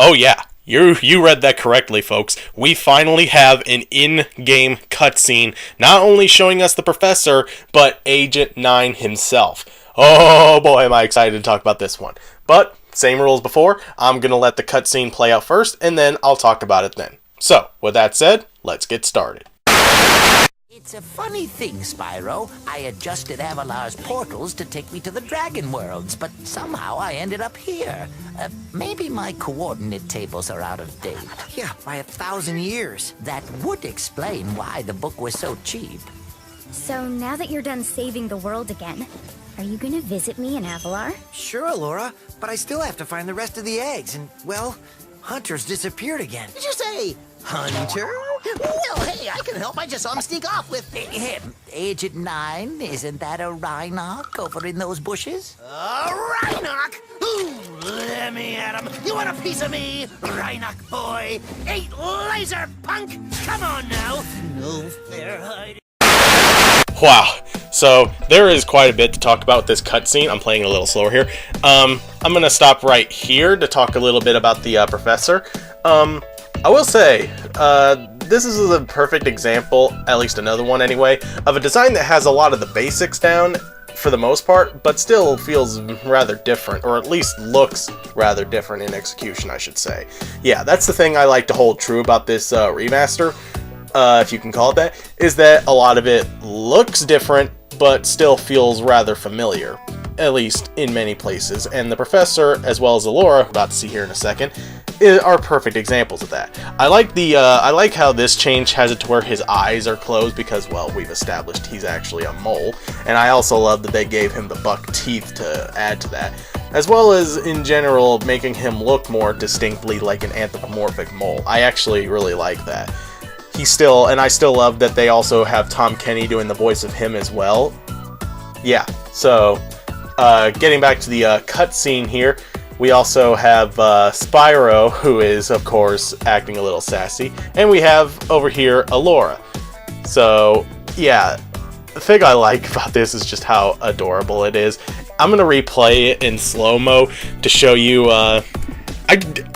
Oh yeah, you read that correctly, folks. We finally have an in-game cutscene, not only showing us the professor, but Agent 9 himself. Oh boy, am I excited to talk about this one. But, same rules before, I'm going to let the cutscene play out first, and then I'll talk about it then. So, with that said, let's get started. It's a funny thing, Spyro. I adjusted Avalar's portals to take me to the Dragon Worlds, but somehow I ended up here. Maybe my coordinate tables are out of date. Yeah, by 1,000 years. That would explain why the book was so cheap. So now that you're done saving the world again, are you gonna visit me in Avalar? Sure, Laura, but I still have to find the rest of the eggs, and, well, Hunter's disappeared again. Did you say Hunter? Well, hey, I can help. I just saw him sneak off with Him, Agent 9, isn't that a Rhinoc over in those bushes? Rhinoc. Ooh, let me at him. You want a piece of me, Rhinoc boy? 8 laser punk. Come on now. No fair hiding. Wow, so there is quite a bit to talk about with this cutscene. I'm playing a little slower here. I'm going to stop right here to talk a little bit about the professor. I will say, this is a perfect example, at least another one anyway, of a design that has a lot of the basics down for the most part, but still feels rather different, or at least looks rather different in execution, I should say. Yeah, that's the thing I like to hold true about this remaster, if you can call it that, is that a lot of it looks different, but still feels rather familiar, at least in many places, and the professor, as well as the Laura, we're about to see here in a second, are perfect examples of that. I like how this change has it to where his eyes are closed because, well, we've established he's actually a mole, and I also love that they gave him the buck teeth to add to that, as well as, in general, making him look more distinctly like an anthropomorphic mole. I actually really like that. I still love that they also have Tom Kenny doing the voice of him as well. Yeah, so, getting back to the cutscene here, we also have Spyro, who is, of course, acting a little sassy, and we have, over here, Alora. So, yeah, the thing I like about this is just how adorable it is. I'm going to replay it in slow-mo to show you,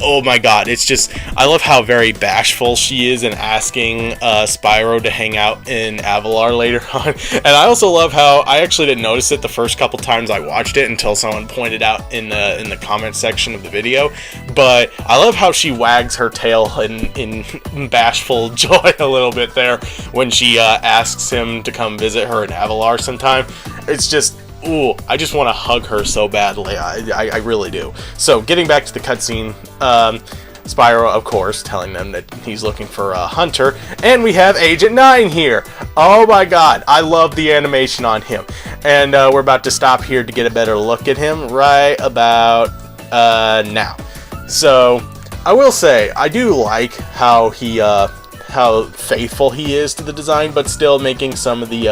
oh my god, it's just, I love how very bashful she is in asking Spyro to hang out in Avalar later on. And I also love how, I actually didn't notice it the first couple times I watched it until someone pointed out in the comment section of the video. But I love how she wags her tail in bashful joy a little bit there when she asks him to come visit her in Avalar sometime. It's just, ooh, I just want to hug her so badly. I really do. So, getting back to the cutscene, Spyro, of course, telling them that he's looking for a Hunter, and we have Agent 9 here. Oh my god, I love the animation on him. And we're about to stop here to get a better look at him right about now. So, I will say, I do like how how faithful he is to the design, but still making some of the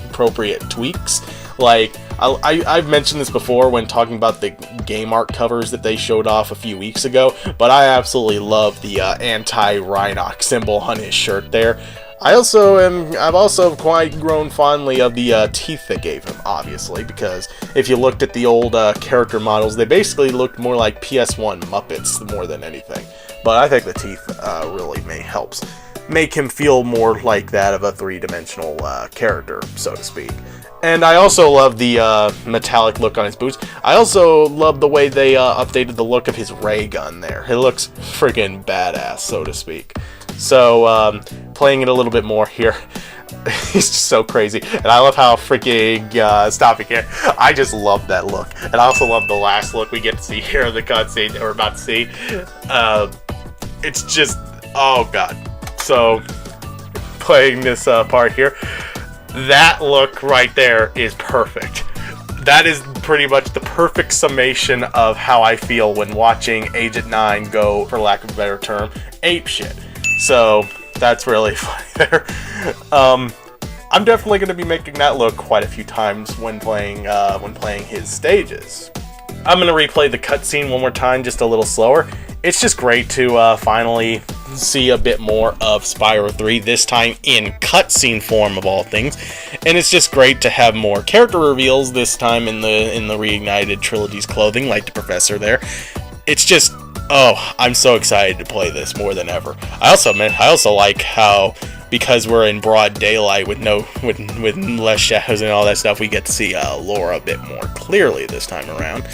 appropriate tweaks. Like, I've mentioned this before when talking about the game art covers that they showed off a few weeks ago, but I absolutely love the anti-Rhinoc symbol on his shirt there. I've also quite grown fondly of the teeth they gave him, obviously, because if you looked at the old character models, they basically looked more like PS1 Muppets more than anything. But I think the teeth really helps make him feel more like that of a three-dimensional character, so to speak. And I also love the metallic look on his boots. I also love the way they updated the look of his ray gun there. It looks friggin' badass, so to speak. So, playing it a little bit more here. He's just so crazy. And I love how freaking, stopping here. I just love that look. And I also love the last look we get to see here in the cutscene that we're about to see. It's just, oh god. So, playing this part here. That look right there is perfect. That is pretty much the perfect summation of how I feel when watching Agent 9 go, for lack of a better term, apeshit. So, that's really funny there. I'm definitely going to be making that look quite a few times when playing his stages. I'm going to replay the cutscene one more time, just a little slower. It's just great to finally see a bit more of Spyro 3, this time in cutscene form of all things. And it's just great to have more character reveals, this time in the Reignited Trilogy's clothing, like the professor there. It's just Oh, I'm so excited to play this more than ever. I also like how, because we're in broad daylight with less shadows and all that stuff, we get to see Laura a bit more clearly this time around.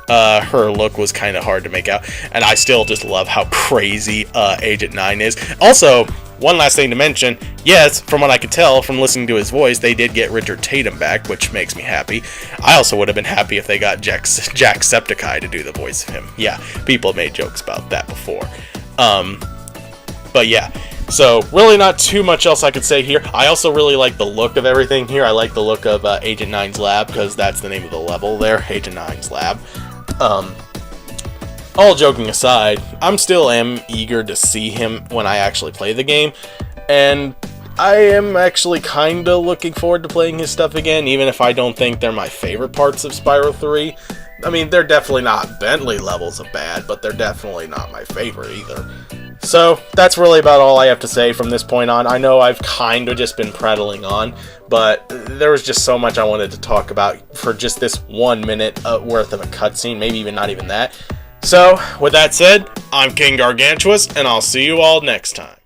Her look was kind of hard to make out, and I still just love how crazy Agent 9 is. Also, one last thing to mention, yes, from what I could tell from listening to his voice, they did get Richard Tatum back, which makes me happy. I also would have been happy if they got Jacksepticeye to do the voice of him. Yeah, people have made jokes about that before. But yeah, so really not too much else I could say here. I also really like the look of everything here. I like the look of Agent 9's lab, because that's the name of the level there, Agent 9's lab. All joking aside, I'm still eager to see him when I actually play the game, and I am actually kinda looking forward to playing his stuff again, even if I don't think they're my favorite parts of Spyro 3. I mean, they're definitely not Bentley levels of bad, but they're definitely not my favorite either. So, that's really about all I have to say from this point on. I know I've kinda just been prattling on, but there was just so much I wanted to talk about for just this 1 minute worth of a cutscene, maybe even not even that. So, with that said, I'm King Gargantuous, and I'll see you all next time.